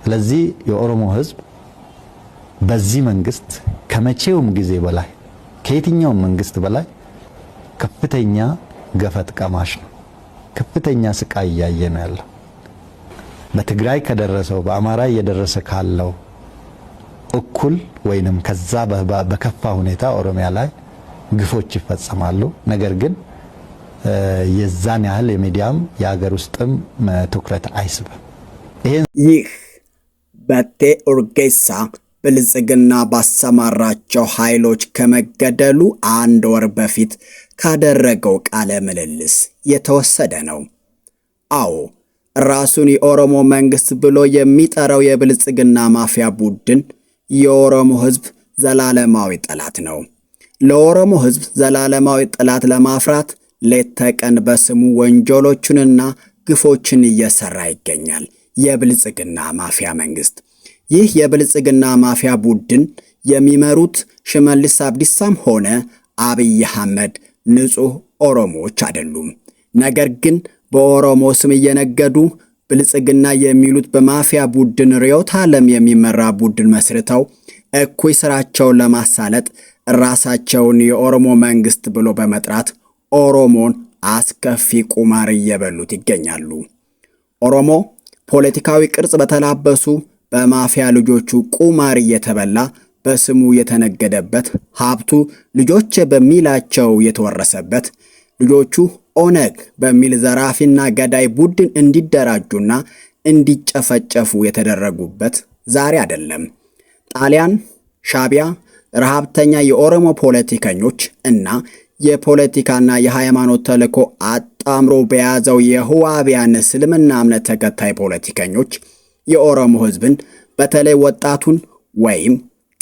ስለዚህ የኦሮሞ ህዝብ በዚህ መንግስት ከመቼውም ጊዜ በላይ ከየትኛውም መንግስት በላይ ከፍተኛ ገፈት ቀማሽ ነው። ከፍተኛ ስቃይ ያየ ነው ያለው። በትግራይ ከደረሰው በአማራ እየደረሰ ካለው እኩል ወይንም ከዛ በከፋ ሁኔታ ኦሮሚያ ላይ ግፎች ይፈጸማሉ። ነገር ግን የዛን ያህል የሚዲያም የሀገር ውስጥም ትኩረት አይስብም። ይህ በቴ ኡርጌሳ ብልጽግና ባሰማራቸው ኃይሎች ከመገደሉ 1 ወር በፊት ካደረገው ቃለ ምልልስ የተወሰደ ነው። አዎ ራሱን የኦሮሞ መንግስት ብሎ የሚጠራው የብልጽግና ማፊያ ቡድን የኦሮሞ ህዝብ ዘላለማዊ ጠላት ነው። ለኦሮሞ ህዝብ ዘላለማዊ ጠላት ለማፍራት ሌት ተቀን በስሙ ወንጀሎቹንና ግፎችን እየሰራ ይገኛል የብልጽግና ማፊያ መንግስት። ይህ የብልጽግና ማፊያ ቡድን የሚመሩት ሽመልስ አብዲሳም ሆነ አብይ አህመድ ንጹህ ኦሮሞዎች አይደሉም። ነገር ግን በኦሮሞ ስም እየነገዱ ብልጽግና የሚሉት በማፊያ ቡድን ርዕዮተ ዓለም የሚመራ ቡድን መስርተው እኩይ ስራቸውን ለማሳለጥ ራሳቸውን የኦሮሞ መንግስት ብሎ በመጥራት ኦሮሞን አስከፊ ቁማር እየበሉት ይገኛሉ። ኦሮሞ ፖለቲካዊ ቅርጽ በተላበሱ በማፊያ ልጆቹ ቁማር እየተበላ በስሙ የተነገደበት ሀብቱ ልጆች በሚላቸው የተወረሰበት ልጆቹ ኦነግ በሚል ዘራፊና ገዳይ ቡድን እንዲደራጁና እንዲጨፈጨፉ የተደረጉበት ዛሬ አይደለም። ጣሊያን፣ ሻቢያ፣ ረሃብተኛ የኦሮሞ ፖለቲከኞች እና የፖለቲካና የሃይማኖት ተልዕኮ አጣምሮ በያዘው የህዋቢያን እስልምና እምነት ተከታይ ፖለቲከኞች የኦሮሞ ህዝብን በተለይ ወጣቱን ወይም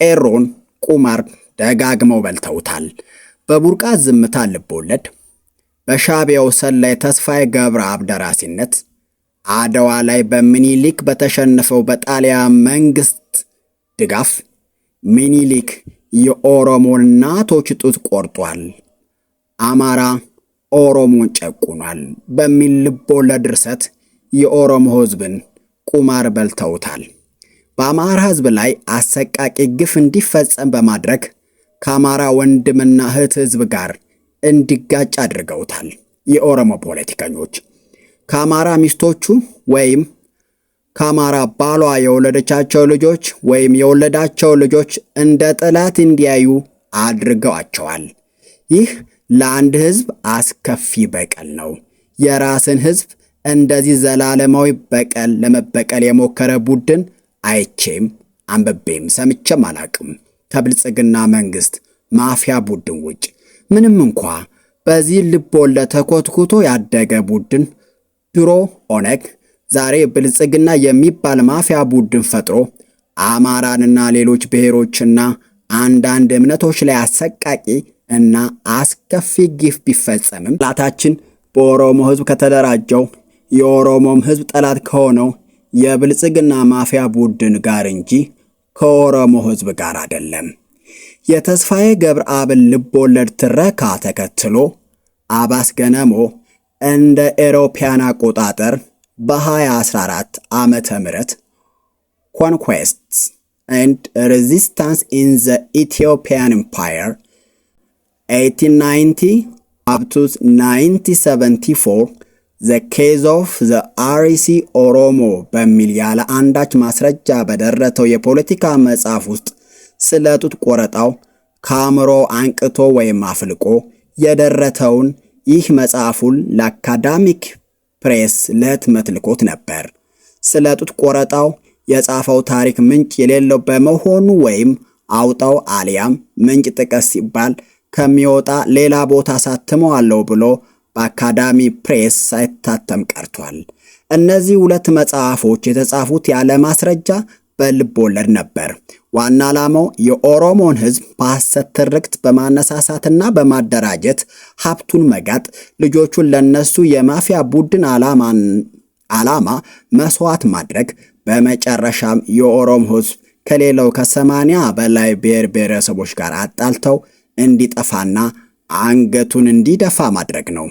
ቄሮን ቁማር ደጋግመው በልተውታል። በቡርቃ ዝምታ ልቦለድ በሻቢያው ሰላይ ተስፋዬ ገብረአብ ደራሲነት አድዋ ላይ በሚኒሊክ በተሸነፈው በጣሊያን መንግስት ድጋፍ ሚኒሊክ የኦሮሞ እናቶች ጡት ቆርጧል፣ አማራ ኦሮሞን ጨቁኗል በሚል ልቦለድ ድርሰት የኦሮሞ ህዝብን ቁማር በልተውታል። በአማራ ህዝብ ላይ አሰቃቂ ግፍ እንዲፈጸም በማድረግ ከአማራ ወንድምና እህት ህዝብ ጋር እንዲጋጭ አድርገውታል። የኦሮሞ ፖለቲከኞች ከአማራ ሚስቶቹ ወይም ከአማራ ባሏ የወለደቻቸው ልጆች ወይም የወለዳቸው ልጆች እንደ ጠላት እንዲያዩ አድርገዋቸዋል። ይህ ለአንድ ህዝብ አስከፊ በቀል ነው። የራስን ህዝብ እንደዚህ ዘላለማዊ በቀል ለመበቀል የሞከረ ቡድን አይቼም አንብቤም ሰምቼም አላቅም ከብልጽግና መንግስት ማፊያ ቡድን ውጭ። ምንም እንኳ በዚህ ልቦለድ ተኮትኩቶ ያደገ ቡድን ድሮ ኦነግ ዛሬ ብልጽግና የሚባል ማፊያ ቡድን ፈጥሮ አማራንና ሌሎች ብሔሮችና አንዳንድ እምነቶች ላይ አሰቃቂ እና አስከፊ ግፍ ቢፈጸምም ጠላታችን በኦሮሞ ህዝብ ከተደራጀው የኦሮሞም ህዝብ ጠላት ከሆነው የብልጽግና ማፊያ ቡድን ጋር እንጂ ከኦሮሞ ህዝብ ጋር አይደለም። የተስፋዬ ገብረአብን ልቦለድ ትረካ ተከትሎ አባስ ገነሞ እንደ ኤሮፓያን አቆጣጠር በ2014 ዓመተ ምህረት ኮንኩዌስትስ ኤንድ ሬዚስታንስ ኢን ዘ ኢትዮጵያን ኤምፓየር 1890 up to 1974 the case of the RC ኦሮሞ በሚል ያለ አንዳች ማስረጃ በደረተው የፖለቲካ መጽሐፍ ውስጥ ስለ ጡት ቆረጣው ካምሮ አንቅቶ ወይም አፍልቆ የደረተውን ይህ መጽሐፉን ለአካዳሚክ ፕሬስ ለህትመት ልኮት ነበር። ስለ ጡት ቆረጣው የጻፈው ታሪክ ምንጭ የሌለው በመሆኑ ወይም አውጣው አሊያም ምንጭ ጥቀስ ሲባል ከሚወጣ ሌላ ቦታ ሳትመዋለው ብሎ በአካዳሚ ፕሬስ ሳይታተም ቀርቷል። እነዚህ ሁለት መጽሐፎች የተጻፉት ያለ ማስረጃ በልቦለድ ነበር። ዋና ዓላማው የኦሮሞን ህዝብ በሐሰት ትርክት በማነሳሳትና በማደራጀት ሀብቱን መጋጥ፣ ልጆቹን ለነሱ የማፊያ ቡድን ዓላማ መስዋዕት ማድረግ፣ በመጨረሻም የኦሮሞ ህዝብ ከሌላው ከ80 በላይ ብሔረሰቦች ጋር አጣልተው እንዲጠፋና አንገቱን እንዲደፋ ማድረግ ነው።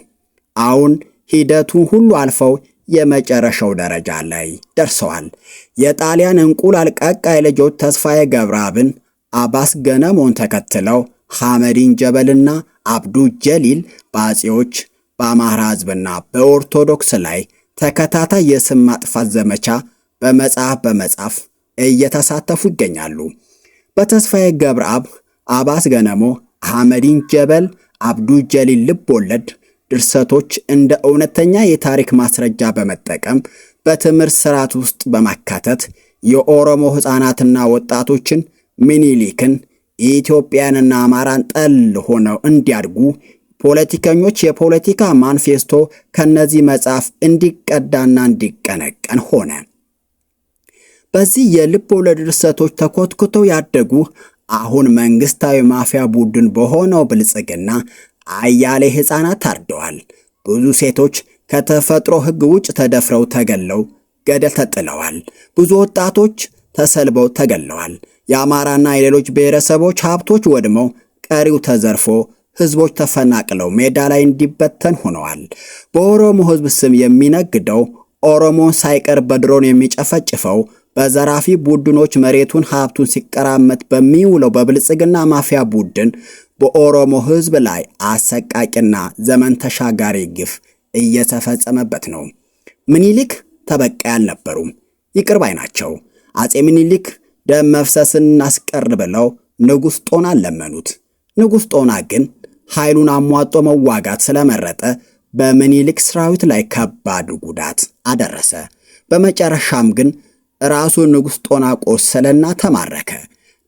አሁን ሂደቱን ሁሉ አልፈው የመጨረሻው ደረጃ ላይ ደርሰዋል። የጣሊያን እንቁላል ቀቃይ ልጆች ተስፋዬ ገብረአብን፣ አባስ ገነሞን ተከትለው ሐመዲን ጀበልና አብዱ ጀሊል በአጼዎች በአማራ ሕዝብና በኦርቶዶክስ ላይ ተከታታይ የስም ማጥፋት ዘመቻ በመጻፍ እየተሳተፉ ይገኛሉ። በተስፋዬ ገብረአብ፣ አባስ ገነሞ፣ ሐመዲን ጀበል፣ አብዱ ጀሊል ልብ ወለድ ድርሰቶች እንደ እውነተኛ የታሪክ ማስረጃ በመጠቀም በትምህርት ስርዓት ውስጥ በማካተት የኦሮሞ ሕፃናትና ወጣቶችን ምኒልክን፣ ኢትዮጵያንና አማራን ጠል ሆነው እንዲያድጉ ፖለቲከኞች የፖለቲካ ማንፌስቶ ከነዚህ መጽሐፍ እንዲቀዳና እንዲቀነቀን ሆነ። በዚህ የልብ ወለድ ድርሰቶች ተኮትኩተው ያደጉ አሁን መንግስታዊ ማፊያ ቡድን በሆነው ብልጽግና አያሌ ሕፃናት ታርደዋል። ብዙ ሴቶች ከተፈጥሮ ሕግ ውጭ ተደፍረው ተገለው ገደል ተጥለዋል። ብዙ ወጣቶች ተሰልበው ተገለዋል። የአማራና የሌሎች ብሔረሰቦች ሀብቶች ወድመው ቀሪው ተዘርፎ ሕዝቦች ተፈናቅለው ሜዳ ላይ እንዲበተን ሆነዋል። በኦሮሞ ሕዝብ ስም የሚነግደው ኦሮሞን ሳይቀር በድሮን የሚጨፈጭፈው በዘራፊ ቡድኖች መሬቱን ሀብቱን ሲቀራመት በሚውለው በብልጽግና ማፊያ ቡድን በኦሮሞ ሕዝብ ላይ አሰቃቂና ዘመን ተሻጋሪ ግፍ እየተፈጸመበት ነው። ምኒልክ ተበቃይ አልነበሩም፣ ይቅር ባይ ናቸው። አጼ ምኒልክ ደም መፍሰስን እናስቀር ብለው ንጉሥ ጦናን ለመኑት። ንጉሥ ጦና ግን ኃይሉን አሟጦ መዋጋት ስለመረጠ በምኒልክ ሰራዊት ላይ ከባድ ጉዳት አደረሰ። በመጨረሻም ግን ራሱ ንጉሥ ጦና ቆሰለና ተማረከ።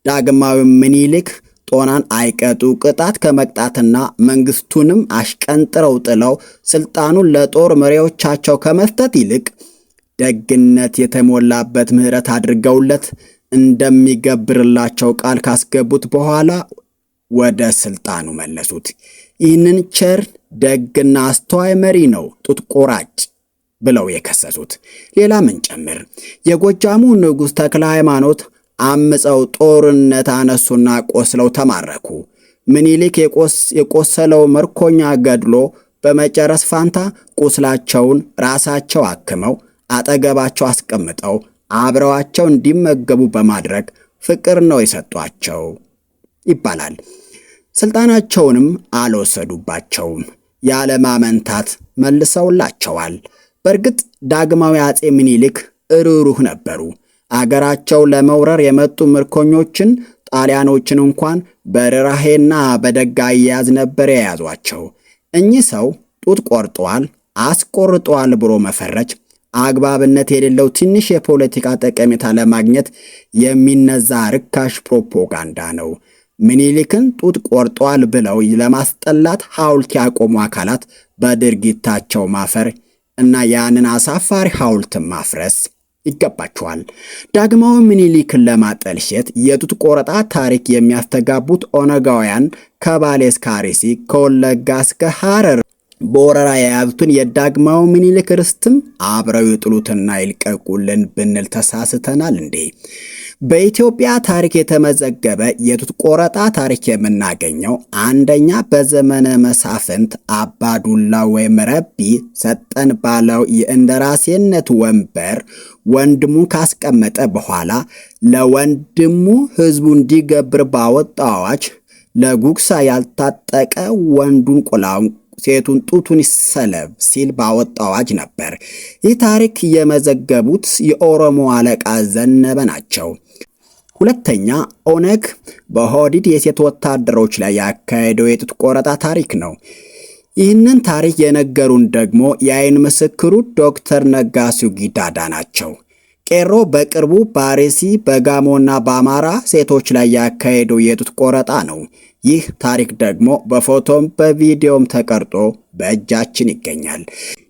ዳግማዊ ምኒልክ ጦናን አይቀጡ ቅጣት ከመቅጣትና መንግስቱንም አሽቀንጥረው ጥለው ስልጣኑን ለጦር መሪዎቻቸው ከመስጠት ይልቅ ደግነት የተሞላበት ምሕረት አድርገውለት እንደሚገብርላቸው ቃል ካስገቡት በኋላ ወደ ስልጣኑ መለሱት። ይህንን ቸር ደግና አስተዋይ መሪ ነው ጡት ቆራጭ ብለው የከሰሱት። ሌላ ምን ጨምር? የጎጃሙ ንጉሥ ተክለ ሃይማኖት አምፀው ጦርነት አነሱና ቆስለው ተማረኩ። ምኒልክ የቆሰለው ምርኮኛ ገድሎ በመጨረስ ፋንታ ቁስላቸውን ራሳቸው አክመው አጠገባቸው አስቀምጠው አብረዋቸው እንዲመገቡ በማድረግ ፍቅር ነው የሰጧቸው ይባላል። ስልጣናቸውንም አልወሰዱባቸውም፣ ያለማመንታት መልሰውላቸዋል። በእርግጥ ዳግማዊ አጼ ምኒልክ ርኅሩህ ነበሩ። አገራቸው ለመውረር የመጡ ምርኮኞችን ጣሊያኖችን እንኳን በርኅራኄና በደግ አያያዝ ነበር የያዟቸው። እኚህ ሰው ጡት ቆርጠዋል፣ አስቆርጠዋል ብሎ መፈረጅ አግባብነት የሌለው ትንሽ የፖለቲካ ጠቀሜታ ለማግኘት የሚነዛ ርካሽ ፕሮፓጋንዳ ነው። ምኒልክን ጡት ቆርጠዋል ብለው ለማስጠላት ሐውልት ያቆሙ አካላት በድርጊታቸው ማፈር እና ያንን አሳፋሪ ሐውልትን ማፍረስ ይገባቸዋል። ዳግማዊ ምኒልክን ለማጠልሸት የጡት ቆረጣ ታሪክ የሚያስተጋቡት ኦነጋውያን ከባሌ እስከ አርሲ ከወለጋ እስከ ሐረር በወረራ የያዙትን የዳግማዊ ምኒልክ ርስትም አብረው ይጥሉትና ይልቀቁልን ብንል ተሳስተናል እንዴ? በኢትዮጵያ ታሪክ የተመዘገበ የጡት ቆረጣ ታሪክ የምናገኘው አንደኛ በዘመነ መሳፍንት አባዱላ ወይም ረቢ ሰጠን ባለው የእንደራሴነት ወንበር ወንድሙን ካስቀመጠ በኋላ ለወንድሙ ሕዝቡ እንዲገብር ባወጣው አዋጅ ለጉግሳ ያልታጠቀ ወንዱን ቁላውን ሴቱን ጡቱን ይሰለብ ሲል ባወጣው አዋጅ ነበር። ይህ ታሪክ የመዘገቡት የኦሮሞ አለቃ ዘነበ ናቸው። ሁለተኛ ኦነግ በሆዲድ የሴት ወታደሮች ላይ ያካሄደው የጡት ቆረጣ ታሪክ ነው። ይህንን ታሪክ የነገሩን ደግሞ የአይን ምስክሩ ዶክተር ነጋሱ ጊዳዳ ናቸው። ቄሮ በቅርቡ በአርሲ በጋሞና በአማራ ሴቶች ላይ ያካሄደው የጡት ቆረጣ ነው። ይህ ታሪክ ደግሞ በፎቶም በቪዲዮም ተቀርጦ በእጃችን ይገኛል።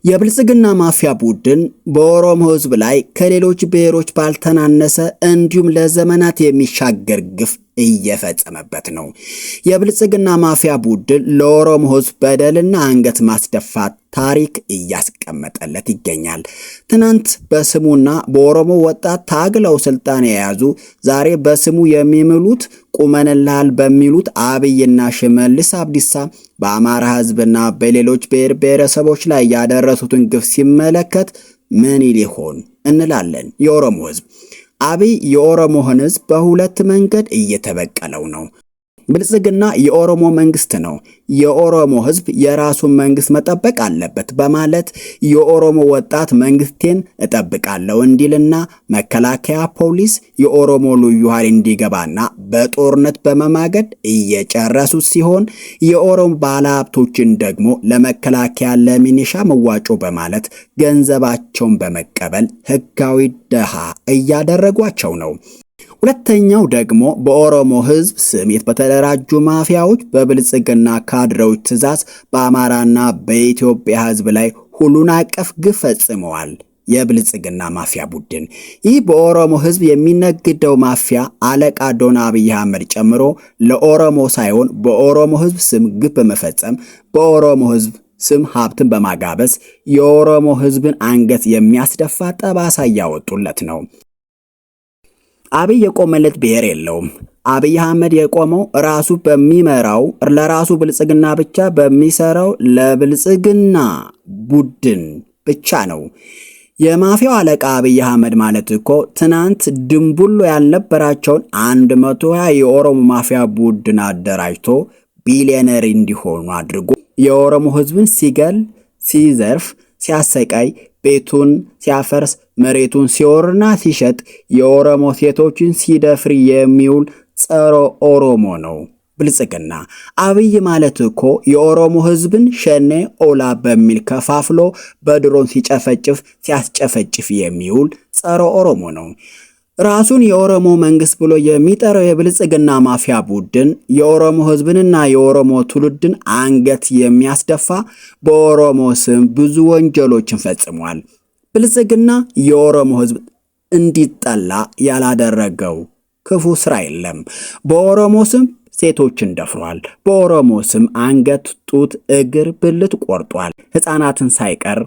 የብልጽግና ማፊያ ቡድን በኦሮሞ ሕዝብ ላይ ከሌሎች ብሔሮች ባልተናነሰ እንዲሁም ለዘመናት የሚሻገር ግፍ እየፈጸመበት ነው። የብልጽግና ማፊያ ቡድን ለኦሮሞ ሕዝብ በደልና አንገት ማስደፋት ታሪክ እያስቀመጠለት ይገኛል። ትናንት በስሙና በኦሮሞ ወጣት ታግለው ስልጣን የያዙ ዛሬ በስሙ የሚምሉት ቁመንላል በሚሉት አብይና ሽመልስ አብዲሳ በአማራ ሕዝብና በሌሎች ብሔር ብሔረሰቦች ላይ ያደረሱትን ግፍ ሲመለከት ምን ሊሆን እንላለን? የኦሮሞ ህዝብ አብይ የኦሮሞን ህዝብ በሁለት መንገድ እየተበቀለው ነው። ብልጽግና የኦሮሞ መንግስት ነው፣ የኦሮሞ ህዝብ የራሱን መንግስት መጠበቅ አለበት በማለት የኦሮሞ ወጣት መንግስቴን እጠብቃለሁ እንዲልና መከላከያ ፖሊስ የኦሮሞ ልዩ ኃይል እንዲገባና በጦርነት በመማገድ እየጨረሱት ሲሆን የኦሮሞ ባለሀብቶችን ደግሞ ለመከላከያ ለሚኒሻ መዋጮ በማለት ገንዘባቸውን በመቀበል ህጋዊ ደሃ እያደረጓቸው ነው። ሁለተኛው ደግሞ በኦሮሞ ህዝብ ስም በተደራጁ ማፊያዎች በብልጽግና ካድሬዎች ትዕዛዝ በአማራና በኢትዮጵያ ህዝብ ላይ ሁሉን አቀፍ ግፍ ፈጽመዋል። የብልጽግና ማፊያ ቡድን ይህ በኦሮሞ ህዝብ የሚነግደው ማፊያ አለቃ ዶን አብይ አህመድ ጨምሮ ለኦሮሞ ሳይሆን በኦሮሞ ህዝብ ስም ግፍ በመፈጸም በኦሮሞ ህዝብ ስም ሀብትን በማጋበስ የኦሮሞ ህዝብን አንገት የሚያስደፋ ጠባሳ እያወጡለት ነው። አብይ የቆመለት ብሔር የለውም። አብይ አህመድ የቆመው ራሱ በሚመራው ለራሱ ብልጽግና ብቻ በሚሰራው ለብልጽግና ቡድን ብቻ ነው። የማፊያው አለቃ አብይ አህመድ ማለት እኮ ትናንት ድንቡሎ ያልነበራቸውን 120 የኦሮሞ ማፊያ ቡድን አደራጅቶ ቢሊዮነር እንዲሆኑ አድርጎ የኦሮሞ ህዝብን ሲገል፣ ሲዘርፍ፣ ሲያሰቃይ፣ ቤቱን ሲያፈርስ፣ መሬቱን ሲወርና ሲሸጥ፣ የኦሮሞ ሴቶችን ሲደፍር የሚውል ጸረ ኦሮሞ ነው ብልጽግና። አብይ ማለት እኮ የኦሮሞ ህዝብን ሸኔ ኦላ በሚል ከፋፍሎ በድሮን ሲጨፈጭፍ ሲያስጨፈጭፍ የሚውል ጸረ ኦሮሞ ነው። ራሱን የኦሮሞ መንግስት ብሎ የሚጠራው የብልጽግና ማፊያ ቡድን የኦሮሞ ህዝብንና የኦሮሞ ትውልድን አንገት የሚያስደፋ በኦሮሞ ስም ብዙ ወንጀሎችን ፈጽሟል። ብልጽግና የኦሮሞ ህዝብ እንዲጠላ ያላደረገው ክፉ ስራ የለም። በኦሮሞ ስም ሴቶችን ደፍሯል። በኦሮሞ ስም አንገት፣ ጡት፣ እግር፣ ብልት ቆርጧል። ህፃናትን ሳይቀር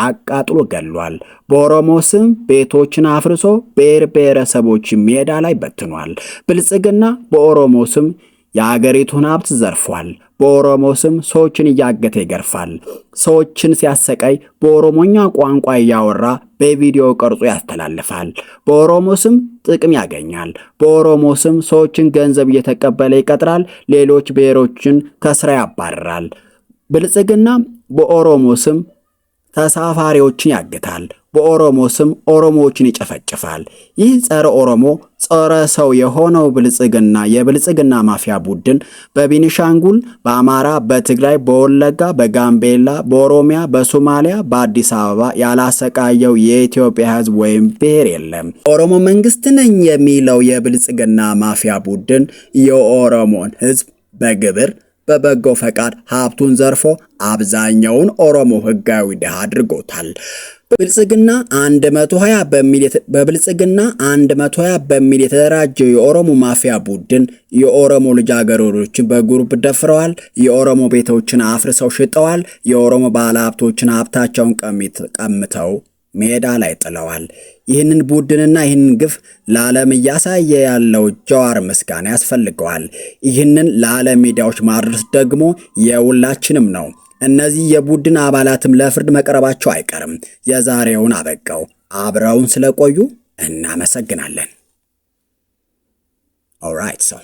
አቃጥሎ ገሏል። በኦሮሞ ስም ቤቶችን አፍርሶ ብሔር ብሔረሰቦች ሜዳ ላይ በትኗል። ብልጽግና በኦሮሞ ስም የአገሪቱን ሀብት ዘርፏል። በኦሮሞ ስም ሰዎችን እያገተ ይገርፋል። ሰዎችን ሲያሰቃይ በኦሮሞኛ ቋንቋ እያወራ በቪዲዮ ቀርጾ ያስተላልፋል። በኦሮሞ ስም ጥቅም ያገኛል። በኦሮሞ ስም ሰዎችን ገንዘብ እየተቀበለ ይቀጥራል። ሌሎች ብሔሮችን ከስራ ያባርራል። ብልጽግና በኦሮሞ ስም ተሳፋሪዎችን ያግታል። በኦሮሞ ስም ኦሮሞዎችን ይጨፈጭፋል። ይህ ጸረ ኦሮሞ ጸረ ሰው የሆነው የብልጽግና ማፊያ ቡድን በቤኒሻንጉል፣ በአማራ፣ በትግራይ፣ በወለጋ፣ በጋምቤላ፣ በኦሮሚያ፣ በሶማሊያ፣ በአዲስ አበባ ያላሰቃየው የኢትዮጵያ ህዝብ ወይም ብሔር የለም። ኦሮሞ መንግስት ነኝ የሚለው የብልጽግና ማፊያ ቡድን የኦሮሞን ህዝብ በግብር በበጎ ፈቃድ ሀብቱን ዘርፎ አብዛኛውን ኦሮሞ ህጋዊ ድሃ አድርጎታል። በብልጽግና 120 በሚል የተደራጀው የኦሮሞ ማፊያ ቡድን የኦሮሞ ልጃገረዶችን በግሩፕ ደፍረዋል። የኦሮሞ ቤቶችን አፍርሰው ሽጠዋል። የኦሮሞ ባለሀብቶችን ሀብታቸውን ቀምተው ሜዳ ላይ ጥለዋል። ይህንን ቡድንና ይህንን ግፍ ለዓለም እያሳየ ያለው ጀዋር ምስጋና ያስፈልገዋል። ይህንን ለዓለም ሚዲያዎች ማድረስ ደግሞ የሁላችንም ነው። እነዚህ የቡድን አባላትም ለፍርድ መቅረባቸው አይቀርም። የዛሬውን አበቃው። አብረውን ስለቆዩ እናመሰግናለን። ኦልራይት ሰው